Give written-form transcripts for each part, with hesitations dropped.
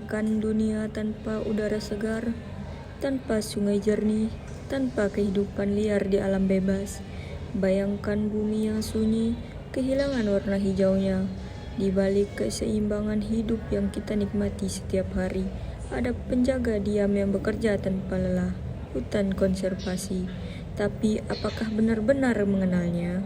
Bayangkan dunia tanpa udara segar, tanpa sungai jernih, tanpa kehidupan liar di alam bebas. Bayangkan bumi yang sunyi, kehilangan warna hijaunya. Di balik keseimbangan hidup yang kita nikmati setiap hari, ada penjaga diam yang bekerja tanpa lelah, hutan konservasi. Tapi apakah benar-benar mengenalnya?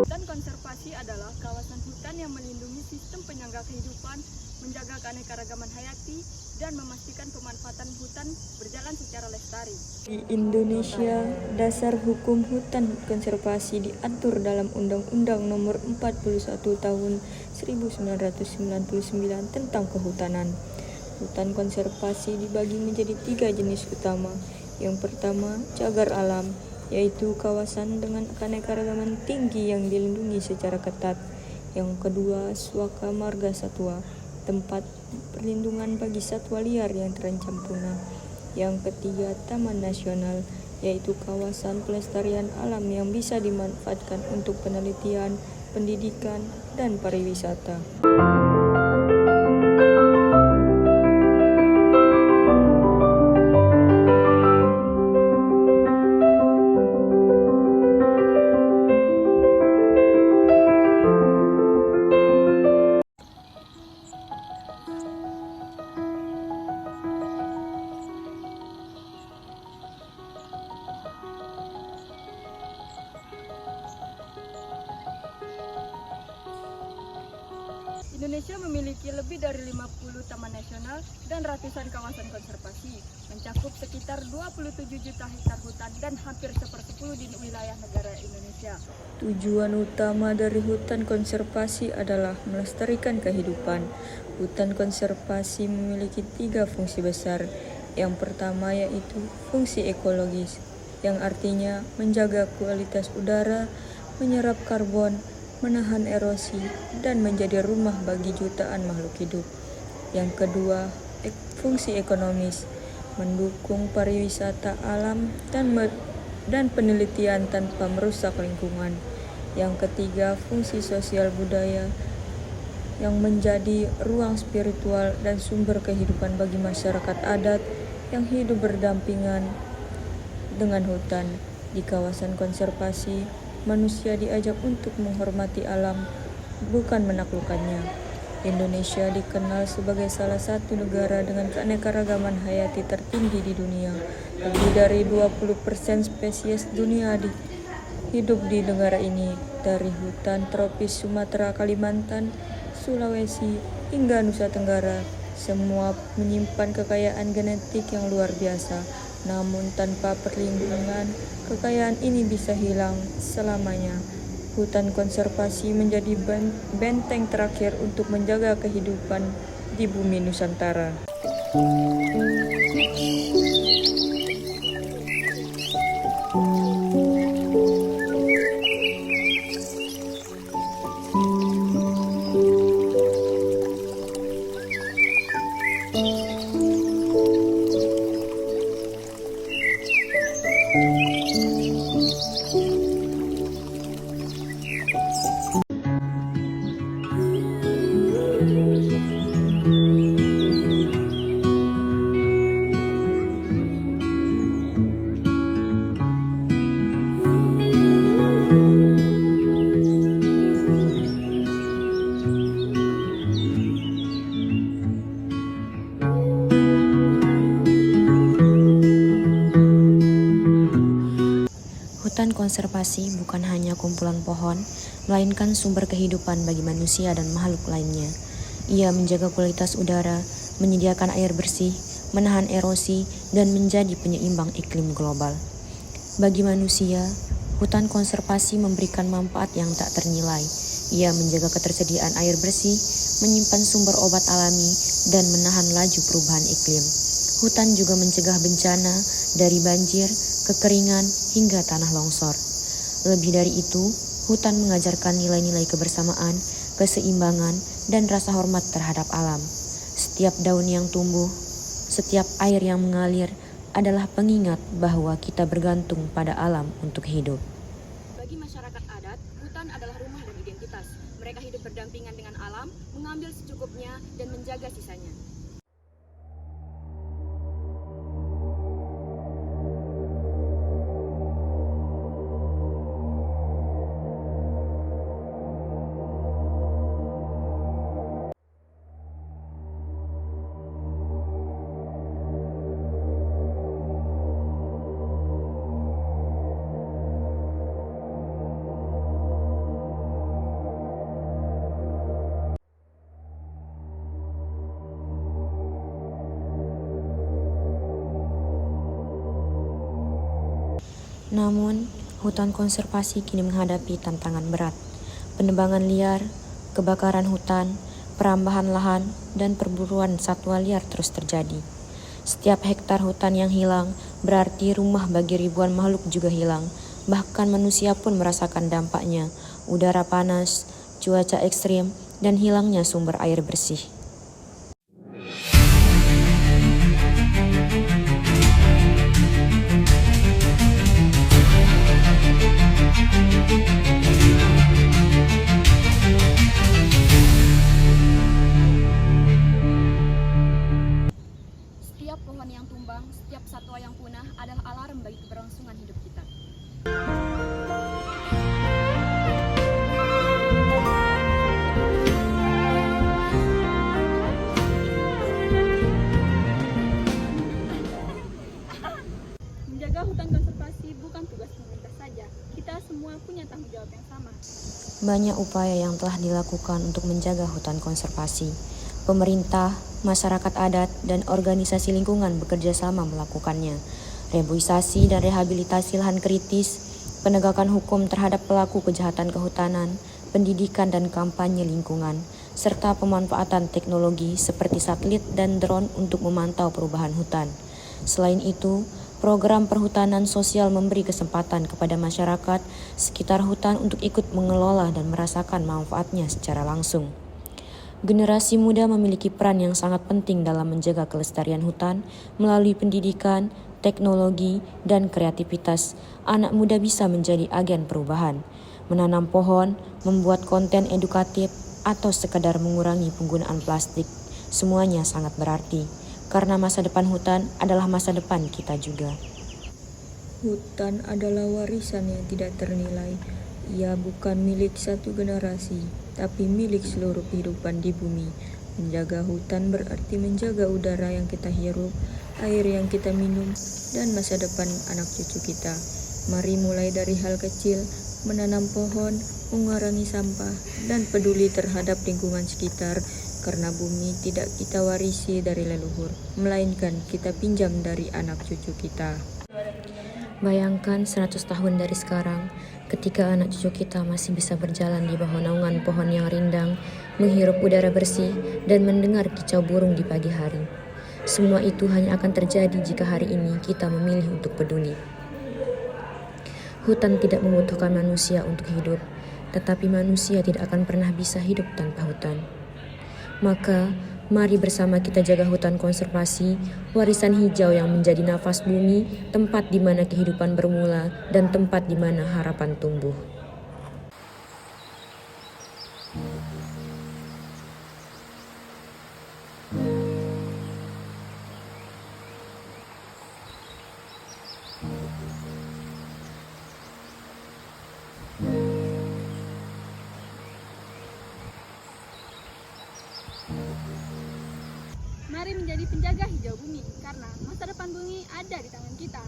Hutan konservasi adalah kawasan hutan yang melindungi sistem penyangga kehidupan, menjaga keanekaragaman hayati, dan memastikan pemanfaatan hutan berjalan secara lestari. Di Indonesia, dasar hukum hutan konservasi diatur dalam Undang-Undang Nomor 41 Tahun 1999 tentang Kehutanan. Hutan konservasi dibagi menjadi 3 jenis utama. Yang pertama, cagar alam, yaitu kawasan dengan keanekaragaman tinggi yang dilindungi secara ketat. Yang kedua, Swaka Marga Satwa, tempat perlindungan bagi satwa liar yang terancam punah. Yang ketiga, Taman Nasional, yaitu kawasan pelestarian alam yang bisa dimanfaatkan untuk penelitian, pendidikan, dan pariwisata. Indonesia memiliki lebih dari 50 taman nasional dan ratusan kawasan konservasi, mencakup sekitar 27 juta hektar hutan dan hampir 1/10 di wilayah negara Indonesia. Tujuan utama dari hutan konservasi adalah melestarikan kehidupan. Hutan konservasi memiliki 3 fungsi besar. Yang pertama yaitu fungsi ekologis, yang artinya menjaga kualitas udara, menyerap karbon, menahan erosi, dan menjadi rumah bagi jutaan makhluk hidup. Yang kedua, fungsi ekonomis, mendukung pariwisata alam dan penelitian tanpa merusak lingkungan. Yang ketiga, fungsi sosial budaya, yang menjadi ruang spiritual dan sumber kehidupan bagi masyarakat adat yang hidup berdampingan dengan hutan. Di kawasan konservasi, manusia diajak untuk menghormati alam, bukan menaklukkannya. Indonesia dikenal sebagai salah satu negara dengan keanekaragaman hayati tertinggi di dunia. Lebih dari 20% spesies dunia hidup di negara ini, dari hutan tropis Sumatera, Kalimantan, Sulawesi, hingga Nusa Tenggara. Semua menyimpan kekayaan genetik yang luar biasa. Namun tanpa perlindungan, kekayaan ini bisa hilang selamanya. Hutan konservasi menjadi benteng terakhir untuk menjaga kehidupan di bumi Nusantara. Hutan konservasi bukan hanya kumpulan pohon, melainkan sumber kehidupan bagi manusia dan makhluk lainnya. Ia menjaga kualitas udara, menyediakan air bersih, menahan erosi, dan menjadi penyeimbang iklim global. Bagi manusia, hutan konservasi memberikan manfaat yang tak ternilai. Ia menjaga ketersediaan air bersih, menyimpan sumber obat alami, dan menahan laju perubahan iklim. Hutan juga mencegah bencana dari banjir, kekeringan, hingga tanah longsor. Lebih dari itu, hutan mengajarkan nilai-nilai kebersamaan, keseimbangan, dan rasa hormat terhadap alam. Setiap daun yang tumbuh, setiap air yang mengalir adalah pengingat bahwa kita bergantung pada alam untuk hidup. Bagi masyarakat adat, hutan adalah rumah dan identitas. Mereka hidup berdampingan dengan alam, mengambil secukupnya dan menjaga sisanya. Namun, hutan konservasi kini menghadapi tantangan berat. Penebangan liar, kebakaran hutan, perambahan lahan, dan perburuan satwa liar terus terjadi. Setiap hektar hutan yang hilang berarti rumah bagi ribuan makhluk juga hilang. Bahkan manusia pun merasakan dampaknya, udara panas, cuaca ekstrim, dan hilangnya sumber air bersih. Setiap pohon yang tumbang, setiap satwa yang punah adalah alarm bagi keberlangsungan hidup kita. Menjaga hutan konservasi bukan tugas pemerintah saja. Kita semua punya tanggung jawab yang sama. Banyak upaya yang telah dilakukan untuk menjaga hutan konservasi. Pemerintah, masyarakat adat, dan organisasi lingkungan bekerja sama melakukannya. Reboisasi dan rehabilitasi lahan kritis, penegakan hukum terhadap pelaku kejahatan kehutanan, pendidikan dan kampanye lingkungan, serta pemanfaatan teknologi seperti satelit dan drone untuk memantau perubahan hutan. Selain itu, program perhutanan sosial memberi kesempatan kepada masyarakat sekitar hutan untuk ikut mengelola dan merasakan manfaatnya secara langsung. Generasi muda memiliki peran yang sangat penting dalam menjaga kelestarian hutan melalui pendidikan, teknologi, dan kreativitas. Anak muda bisa menjadi agen perubahan, menanam pohon, membuat konten edukatif, atau sekadar mengurangi penggunaan plastik. Semuanya sangat berarti, karena masa depan hutan adalah masa depan kita juga. Hutan adalah warisan yang tidak ternilai. Ia bukan milik satu generasi, tapi milik seluruh kehidupan di bumi. Menjaga hutan berarti menjaga udara yang kita hirup, air yang kita minum, dan masa depan anak cucu kita. Mari mulai dari hal kecil, menanam pohon, mengurangi sampah, dan peduli terhadap lingkungan sekitar, karena bumi tidak kita warisi dari leluhur, melainkan kita pinjam dari anak cucu kita. Bayangkan 100 tahun dari sekarang, ketika anak cucu kita masih bisa berjalan di bawah naungan pohon yang rindang, menghirup udara bersih, dan mendengar kicau burung di pagi hari. Semua itu hanya akan terjadi jika hari ini kita memilih untuk peduli. Hutan tidak membutuhkan manusia untuk hidup, tetapi manusia tidak akan pernah bisa hidup tanpa hutan. Maka, mari bersama kita jaga hutan konservasi, warisan hijau yang menjadi nafas bumi, tempat di mana kehidupan bermula, dan tempat di mana harapan tumbuh. Mari menjadi penjaga hijau bumi, karena masa depan bumi ada di tangan kita.